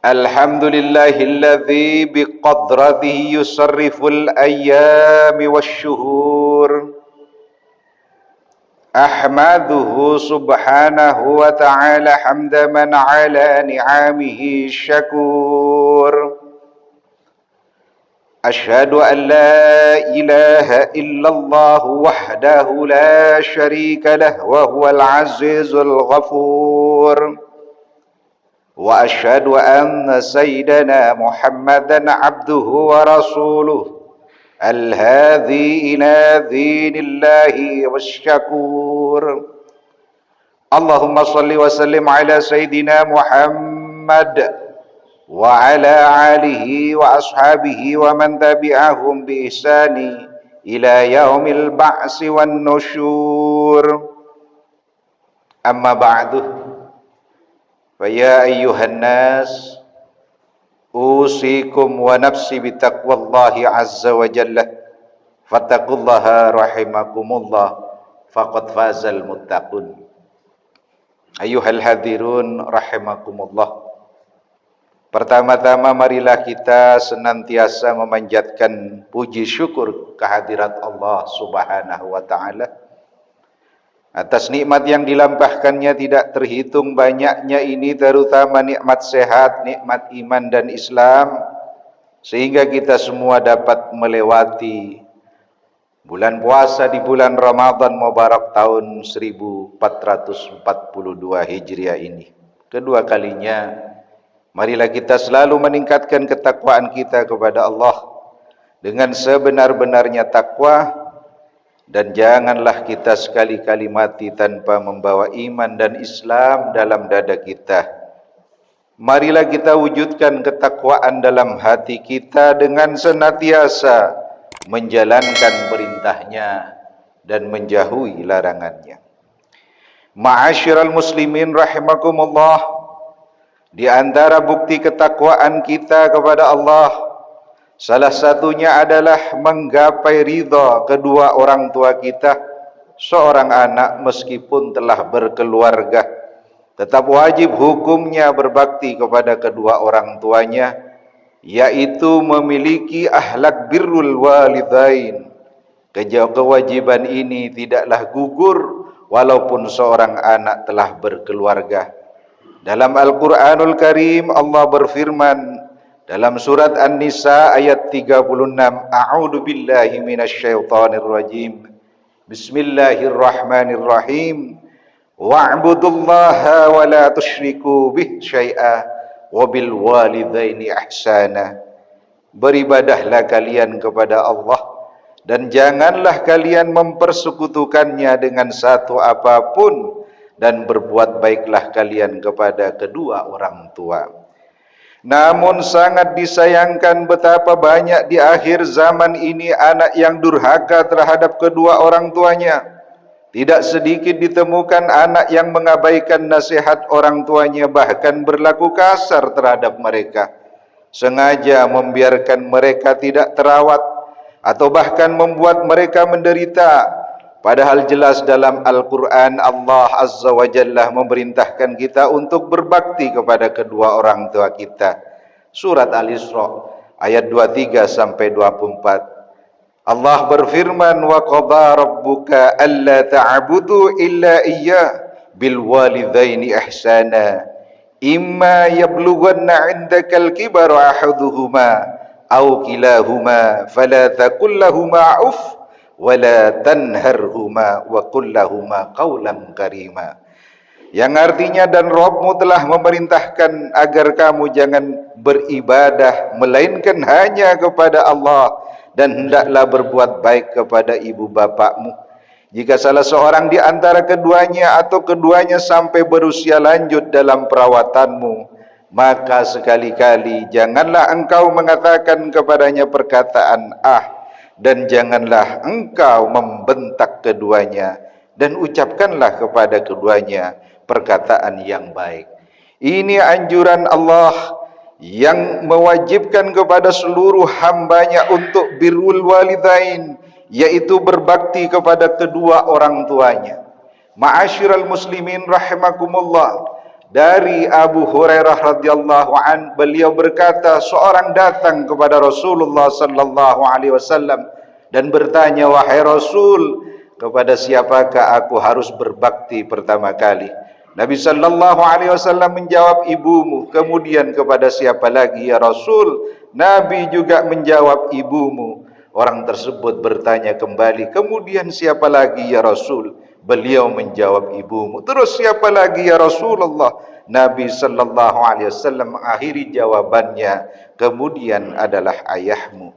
Alhamdulillahilladzi biqadratihi yusarriful ayyami wasyuhur. Ahmaduhu subhanahu wa ta'ala hamda man ala ni'amihi syakur. Ashhadu an la ilaha illallah wahdahu la syarika lah wa huwal azizul ghafur. Wa asyhadu anna sayyidana Muhammadan abduhu wa rasuluh al-hadhi ila dinillahi wasyakur. Allahumma salli wa sallim ala sayyidina Muhammad wa ala alihi wa ashabihi wa man tabi'ahum bi ihsani ila yaumil ba'si wan nusyur. Amma ba'du. Faya ayyuhan nas usikum wa nafsi bitaqwallahi azza wa jalla fattaqullaha rahimakumullah faqad fazal muttaqun. Ayyuhal hadirun rahimakumullah. Pertama-tama marilah kita senantiasa memanjatkan puji syukur kehadirat Allah Subhanahu wa ta'ala atas nikmat yang dilampahkannya tidak terhitung banyaknya ini, terutama nikmat sehat, nikmat iman dan Islam, sehingga kita semua dapat melewati bulan puasa di bulan Ramadan Mubarak tahun 1442 Hijriah ini. Kedua kalinya, marilah kita selalu meningkatkan ketakwaan kita kepada Allah dengan sebenar-benarnya takwa. Dan janganlah kita sekali-kali mati tanpa membawa iman dan Islam dalam dada kita. Marilah kita wujudkan ketakwaan dalam hati kita dengan senantiasa menjalankan perintahnya dan menjauhi larangannya. Ma'asyiral muslimin rahimakumullah, di antara bukti ketakwaan kita kepada Allah, salah satunya adalah menggapai ridha kedua orang tua kita. Seorang anak meskipun telah berkeluarga, tetap wajib hukumnya berbakti kepada kedua orang tuanya, yaitu memiliki akhlak birrul walidain. Kewajiban ini tidaklah gugur walaupun seorang anak telah berkeluarga. Dalam Al-Quranul Karim Allah berfirman dalam surat An-Nisa ayat 36, A'udzu billahi minasyaitonir rajim. Bismillahirrahmanirrahim. Wa'budullaha wa la tusyriku bih syai'a wa bil walidaini ihsana. Beribadahlah kalian kepada Allah dan janganlah kalian mempersekutukannya dengan satu apapun, dan berbuat baiklah kalian kepada kedua orang tua. Namun sangat disayangkan betapa banyak di akhir zaman ini anak yang durhaka terhadap kedua orang tuanya. Tidak sedikit ditemukan anak yang mengabaikan nasihat orang tuanya, bahkan berlaku kasar terhadap mereka, sengaja membiarkan mereka tidak terawat atau bahkan membuat mereka menderita. Padahal jelas dalam Al-Quran Allah Azza wa Jalla memerintahkan kita untuk berbakti kepada kedua orang tua kita. Surat Al-Isra ayat 23 sampai 24. Allah berfirman, wa qadha rabbuka alla ta'budu illa iyyah bil walidaini ihsana imma yablughanna 'indakal kibara ahaduhuma aw kilahuma fala taqul lahumā uff wala tanharhuma wa qul lahumā qawlan karima. Yang artinya, dan Rabbmu telah memerintahkan agar kamu jangan beribadah melainkan hanya kepada Allah, dan hendaklah berbuat baik kepada ibu bapakmu. Jika salah seorang di antara keduanya atau keduanya sampai berusia lanjut dalam perawatanmu, maka sekali-kali janganlah engkau mengatakan kepadanya perkataan dan janganlah engkau membentak keduanya, dan ucapkanlah kepada keduanya perkataan yang baik. Ini anjuran Allah yang mewajibkan kepada seluruh hambanya untuk birrul walidain, yaitu berbakti kepada kedua orang tuanya. Ma'asyiral muslimin rahimakumullah, dari Abu Hurairah radhiyallahu an, beliau berkata, seorang datang kepada Rasulullah sallallahu alaihi wasallam dan bertanya, wahai Rasul, kepada siapakah aku harus berbakti pertama kali? Nabi sallallahu alaihi wasallam menjawab, ibumu. Kemudian kepada siapa lagi ya Rasul? Nabi juga menjawab, ibumu. Orang tersebut bertanya kembali, kemudian siapa lagi ya Rasul? Beliau menjawab, ibumu. Terus siapa lagi ya Rasulullah? Nabi sallallahu alaihi wasallam mengakhiri jawabannya, kemudian adalah ayahmu.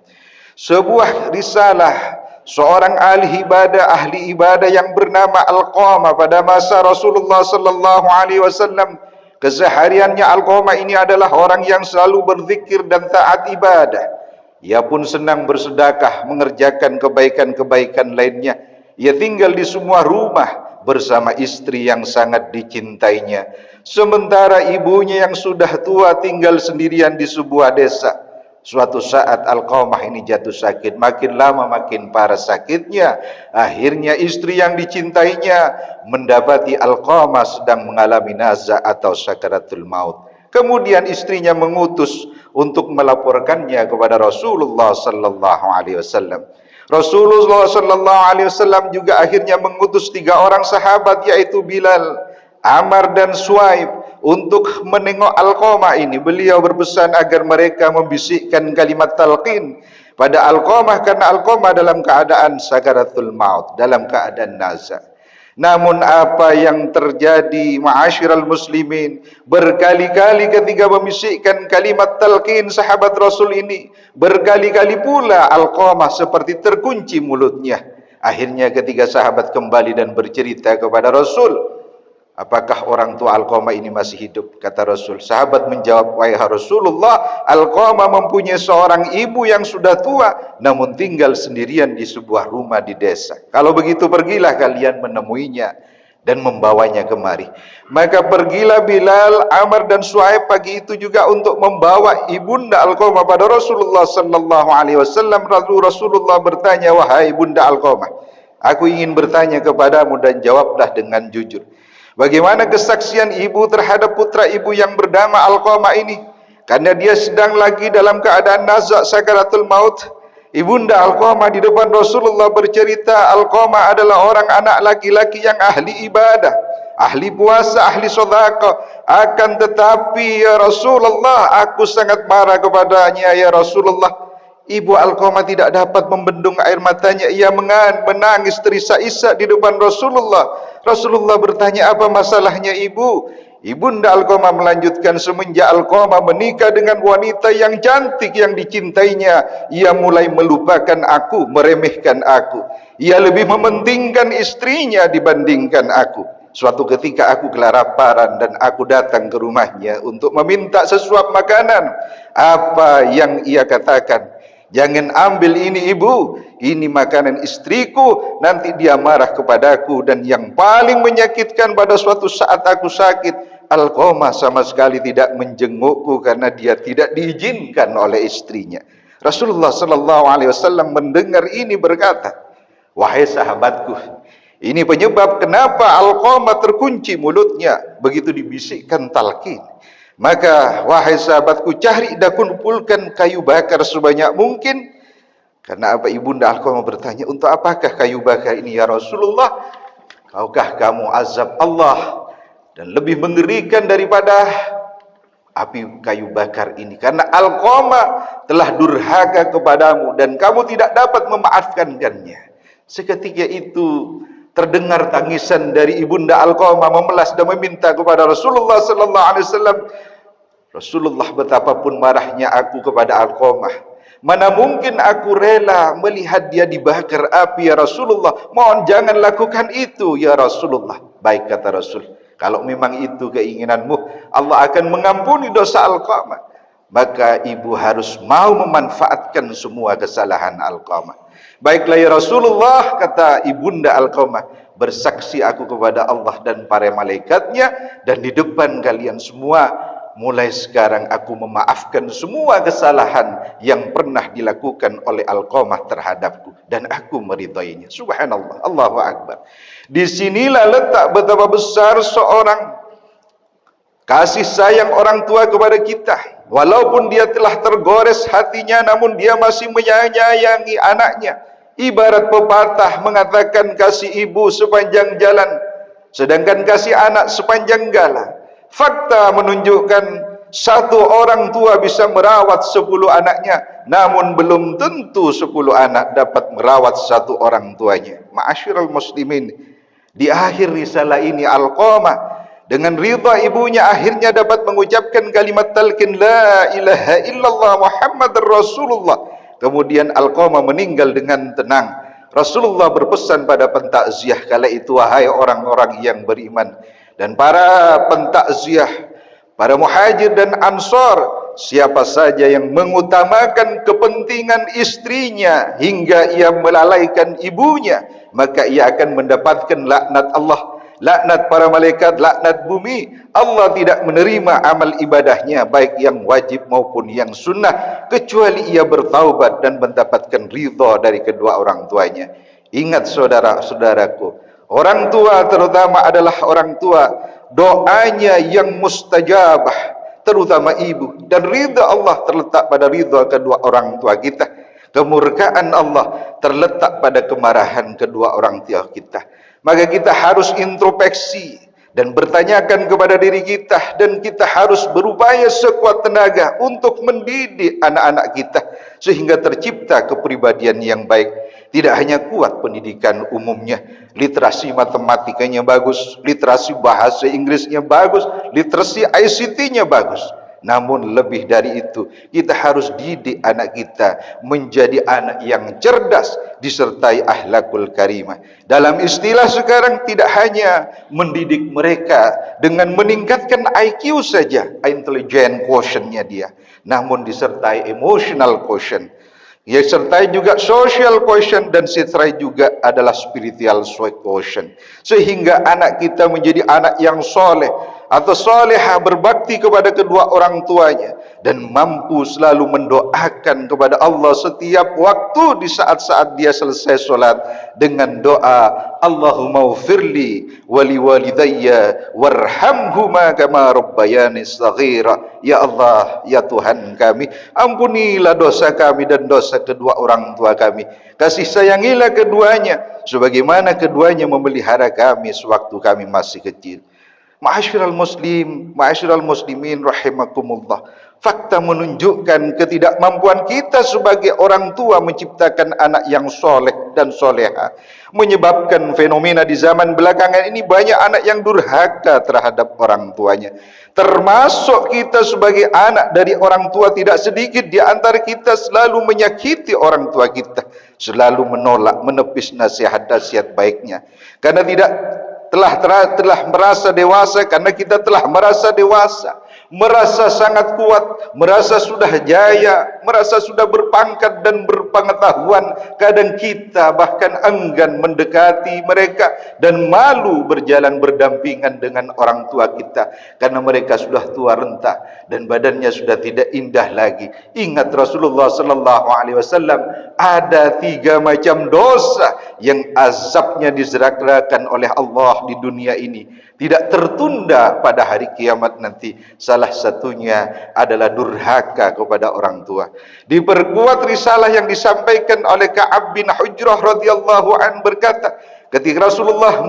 Sebuah risalah seorang ahli ibadah yang bernama Alqamah pada masa Rasulullah sallallahu alaihi wasallam. Kesehariannya Alqamah ini adalah orang yang selalu berzikir dan taat ibadah. Ia pun senang bersedekah, mengerjakan kebaikan-kebaikan lainnya. Ia tinggal di semua rumah bersama istri yang sangat dicintainya. Sementara ibunya yang sudah tua tinggal sendirian di sebuah desa. Suatu saat Alqamah ini jatuh sakit. Makin lama makin parah sakitnya. Akhirnya istri yang dicintainya mendapati Alqamah sedang mengalami nazak atau sakaratul maut. Kemudian istrinya mengutus untuk melaporkannya kepada Rasulullah sallallahu alaihi wasallam. Rasulullah sallallahu alaihi wasallam juga akhirnya mengutus 3 orang sahabat, yaitu Bilal, Ammar dan Suaib, untuk menengok Alqamah ini. Beliau berpesan agar mereka membisikkan kalimat talqin pada Alqamah, karena Alqamah dalam keadaan sakaratul maut, dalam keadaan nazak. Namun apa yang terjadi, ma'asyiral muslimin, berkali-kali ketika membisikkan kalimat talqin sahabat Rasul ini, berkali-kali pula Alqamah seperti terkunci mulutnya. Akhirnya ketika sahabat kembali dan bercerita kepada Rasul, apakah orang tua Alqamah ini masih hidup? Kata Rasul. Sahabat menjawab, wahai Rasulullah, Alqamah mempunyai seorang ibu yang sudah tua, namun tinggal sendirian di sebuah rumah di desa. Kalau begitu pergilah kalian menemuinya dan membawanya kemari. Maka pergilah Bilal, Ammar dan Suaib pagi itu juga untuk membawa ibunda Alqamah pada Rasulullah sallallahu alaihi wasallam. Lalu Rasulullah bertanya, wahai ibunda Alqamah, aku ingin bertanya kepadamu dan jawablah dengan jujur. Bagaimana kesaksian ibu terhadap putra ibu yang bernama Alqamah ini? Karena dia sedang lagi dalam keadaan nazak sakaratul maut. Ibunda Alqamah di depan Rasulullah bercerita, Alqamah adalah orang anak laki-laki yang ahli ibadah, ahli puasa, ahli sedekah. Akan tetapi ya Rasulullah, aku sangat marah kepadanya ya Rasulullah. Ibu Alqamah tidak dapat membendung air matanya. Ia menangis terisak-isak di depan Rasulullah. Rasulullah bertanya, apa masalahnya ibu? Ibunda Alqamah melanjutkan, semenjak Alqamah menikah dengan wanita yang cantik yang dicintainya, ia mulai melupakan aku, meremehkan aku. Ia lebih mementingkan istrinya dibandingkan aku. Suatu ketika aku kelaparan dan aku datang ke rumahnya untuk meminta sesuap makanan. Apa yang ia katakan? Jangan ambil ini ibu, ini makanan istriku, nanti dia marah kepadaku. Dan yang paling menyakitkan, pada suatu saat aku sakit, Alqamah sama sekali tidak menjengukku karena dia tidak diizinkan oleh istrinya. Rasulullah sallallahu alaihi wasallam mendengar ini berkata, wahai sahabatku, ini penyebab kenapa Alqamah terkunci mulutnya. Begitu dibisikkan talqin, maka wahai sahabatku, cari dan kumpulkan kayu bakar sebanyak mungkin. Karena apa? Ibunda Alqamah bertanya, untuk apakah kayu bakar ini ya Rasulullah? Maukah kamu azab Allah dan lebih mengerikan daripada api kayu bakar ini? Karena Alqamah telah durhaka kepadamu dan kamu tidak dapat memaafkannya. Seketika itu terdengar tangisan dari ibunda Alqamah memelas dan meminta kepada Rasulullah sallallahu alaihi wasallam. Rasulullah, betapapun marahnya aku kepada Alqamah, mana mungkin aku rela melihat dia dibakar api ya Rasulullah. Mohon jangan lakukan itu ya Rasulullah. Baik, kata Rasul, Kalau memang itu keinginanmu, Allah akan mengampuni dosa Alqamah. Maka ibu harus mau memanfaatkan semua kesalahan Alqamah. Baiklah ya Rasulullah, kata ibunda Alqamah, bersaksi aku kepada Allah dan para malaikatnya dan di depan kalian semua, mulai sekarang aku memaafkan semua kesalahan yang pernah dilakukan oleh Alqamah terhadapku dan aku meridainya. Subhanallah, Allahu Akbar. Disinilah letak betapa besar seorang kasih sayang orang tua kepada kita. Walaupun dia telah tergores hatinya, namun dia masih menyayangi anaknya. Ibarat pepatah mengatakan kasih ibu sepanjang jalan, sedangkan kasih anak sepanjang galah. Fakta menunjukkan satu orang tua bisa merawat 10 anaknya, namun belum tentu 10 anak dapat merawat satu orang tuanya. Ma'asyiral muslimin, di akhir risalah ini Alqamah dengan ridha ibunya akhirnya dapat mengucapkan kalimat talqin la ilaha illallah Muhammadar Rasulullah. Kemudian Alqamah meninggal dengan tenang. Rasulullah berpesan pada pentakziah kala itu, wahai orang-orang yang beriman dan para pentakziah, para muhajir dan ansor, siapa saja yang mengutamakan kepentingan istrinya hingga ia melalaikan ibunya, maka ia akan mendapatkan laknat Allah, laknat para malaikat, laknat bumi. Allah tidak menerima amal ibadahnya, baik yang wajib maupun yang sunnah, kecuali ia bertaubat dan mendapatkan ridha dari kedua orang tuanya. Ingat saudara-saudaraku, orang tua terutama adalah orang tua, doanya yang mustajabah, terutama ibu, dan ridha Allah terletak pada ridha kedua orang tua kita. Kemurkaan Allah terletak pada kemarahan kedua orang tua kita. Maka kita harus introspeksi dan bertanyakan kepada diri kita, dan kita harus berupaya sekuat tenaga untuk mendidik anak-anak kita sehingga tercipta kepribadian yang baik. Tidak hanya kuat pendidikan umumnya, literasi matematikanya bagus, literasi bahasa Inggrisnya bagus, literasi ICT-nya bagus. Namun lebih dari itu, kita harus didik anak kita menjadi anak yang cerdas disertai akhlakul karimah. Dalam istilah sekarang, tidak hanya mendidik mereka dengan meningkatkan IQ saja, intelligent quotient-nya dia, namun disertai emotional quotient, ya, sertai juga social quotient, dan sertai juga adalah spiritual quotient, sehingga anak kita menjadi anak yang soleh atau soleha, berbakti kepada kedua orang tuanya dan mampu selalu mendoakan kepada Allah setiap waktu di saat-saat dia selesai solat dengan doa Allahumma ufirli wali walidayya warhamhuma kama rabbayani saghira. Ya Allah, ya Tuhan kami, ampunilah dosa kami dan dosa kedua orang tua kami, kasih sayangilah keduanya sebagaimana keduanya memelihara kami sewaktu kami masih kecil. Ma'asyiral muslimin rahimakumullah, fakta menunjukkan ketidakmampuan kita sebagai orang tua menciptakan anak yang soleh dan soleha, menyebabkan fenomena di zaman belakangan ini banyak anak yang durhaka terhadap orang tuanya. Termasuk kita sebagai anak dari orang tua, tidak sedikit di antara kita selalu menyakiti orang tua kita, selalu menolak, menepis nasihat-nasihat baiknya karena telah merasa dewasa, karena kita telah merasa dewasa, merasa sangat kuat, merasa sudah jaya, merasa sudah berpangkat dan berpengetahuan. Kadang kita bahkan enggan mendekati mereka dan malu berjalan berdampingan dengan orang tua kita karena mereka sudah tua renta dan badannya sudah tidak indah lagi. Ingat Rasulullah sallallahu alaihi wasallam, ada 3 macam dosa yang azabnya diserahkan oleh Allah di dunia ini, tidak tertunda pada hari kiamat nanti. Salah satunya adalah durhaka kepada orang tua. Diperkuat risalah yang disampaikan oleh Ka'ab bin Hujrah radhiyallahu an berkata, ketika Rasulullah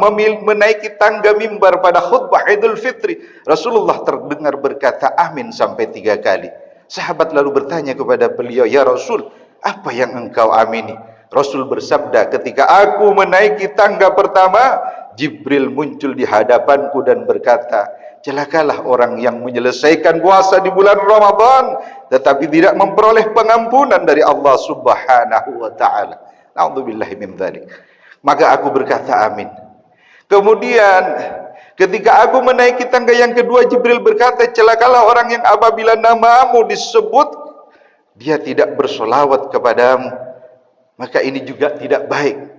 menaiki tangga mimbar pada khutbah Idul Fitri, Rasulullah terdengar berkata amin sampai 3 kali. Sahabat lalu bertanya kepada beliau, ya Rasul, apa yang engkau amini? Rasul bersabda, ketika aku menaiki tangga pertama, Jibril muncul di hadapanku dan berkata, celakalah orang yang menyelesaikan puasa di bulan Ramadan tetapi tidak memperoleh pengampunan dari Allah Subhanahu wa taala. Na'udzubillahi min dzalik. Maka aku berkata amin. Kemudian Ketika aku menaiki tangga yang kedua, Jibril berkata, celakalah orang yang apabila namamu disebut, dia tidak bersolawat kepadamu. Maka ini juga tidak baik.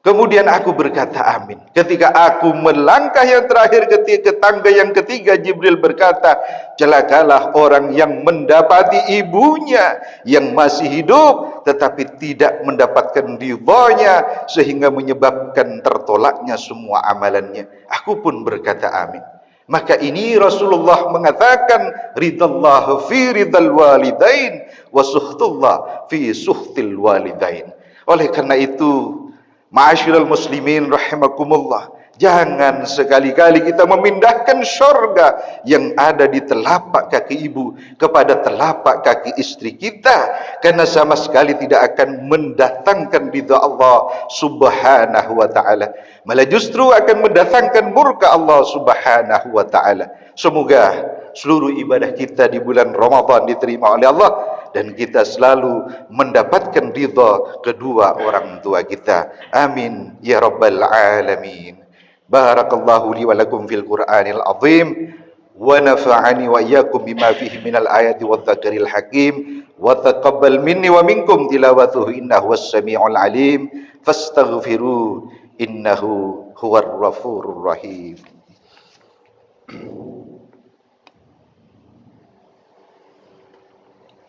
Kemudian aku berkata amin. Ketika aku melangkah yang terakhir ke tangga yang ketiga, Jibril berkata, celakalah orang yang mendapati ibunya yang masih hidup tetapi tidak mendapatkan ridhonya sehingga menyebabkan tertolaknya semua amalannya. Aku pun berkata amin. Maka ini Rasulullah mengatakan, ridallahu fi ridal walidain wa suhtullah fi suhtil walidain. Oleh karena itu, ma'asyiral muslimin rahimakumullah, jangan sekali-kali kita memindahkan syurga yang ada di telapak kaki ibu kepada telapak kaki istri kita, karena sama sekali tidak akan mendatangkan ridha Allah subhanahu wa ta'ala, malah justru akan mendatangkan murka Allah subhanahu wa ta'ala. Semoga seluruh ibadah kita di bulan Ramadan diterima oleh Allah dan kita selalu mendapatkan ridha kedua orang tua kita. Amin ya rabbal alamin. Barakallahu li wa lakum fil Qur'anil azim wa nafa'ani wa iyyakum bima fihi minal ayati wadh-dzakaril hakim wa taqabbal minni wa minkum tilawatuhu innahu was-sami'ul alim fastaghfiru innahu huwar ghafurur rahim.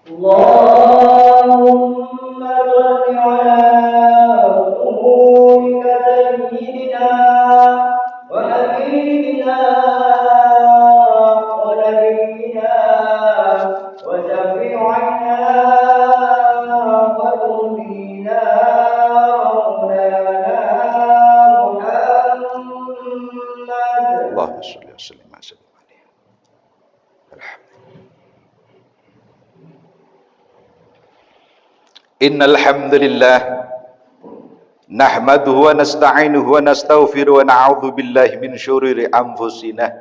اللهم صل على رسولك سيدنا وحبيبنا ونبينا وشفيعنا وقربنا مولانا محمد. اللهم صل وسلم على سيدنا Innal hamdalillah nahmaduhu wa nasta'inuhu wa nastaghfiruhu wa na'udzu billahi min syururi anfusina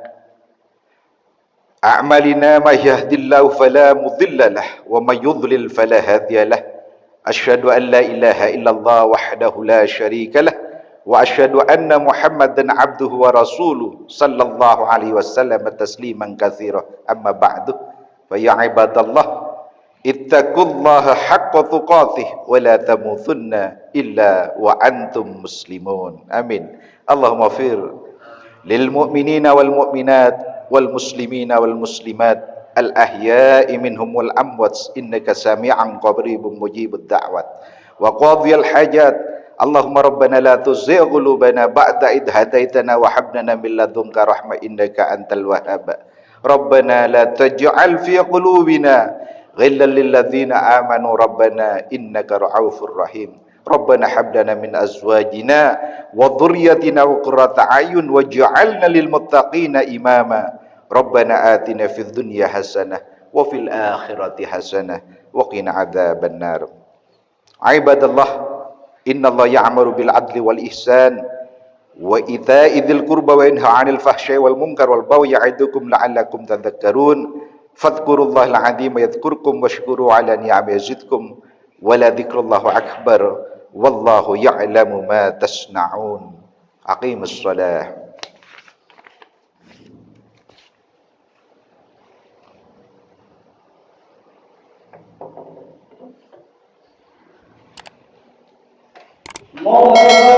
a'malina may yahdihillahu fala mudilla lahu wa may yudlil fala hadiya lahu asyhadu an la ilaha illallah wahdahu la syarika lahu wa asyhadu anna Muhammadan abduhu wa rasuluhu sallallahu alaihi wasallam tasliman katsira amma ba'du fa ya ibadallah ittaqullaha haqqa tuqatih wa la tamutunna illa wa antum muslimun. Amin. Allahumma fir lil mu'minina wal mu'minat wal muslimina wal muslimat al ahya'i minhum wal amwat innaka sami'an qaribun mujibud da'wat wa qadhiyal hajat. Allahumma rabbana la tuzigh qulubana ba'da idh hadaitana wa hab lana min ladunka rahmah innaka antal wahhab. Rabbana la taj'al fi qulubina ghillan lil ladzina amanu rabbana innaka ra'ufur rahim. Rabbana hab lana min azwajina wa dhurriyyatina qurrata a'yun waj'alna lil muttaqina imama. Rabbana atina fid dunya hasanah wa fil akhirati hasanah wa qina adzaban nar. Ibadallah, innallaha ya'muru bil adli wal ihsan wa ita'i dzil qurba wa yanha 'anil fahsya'i wal munkar wal baghi ya'idukum la'allakum tadhakkarun. Fadhkurullahal 'azima yadhkurkum washkuru 'ala ni'amihi yazidkum wa la dzikrullahi akbar wallahu ya'lamu ma tasna'un. Aqimus shalah.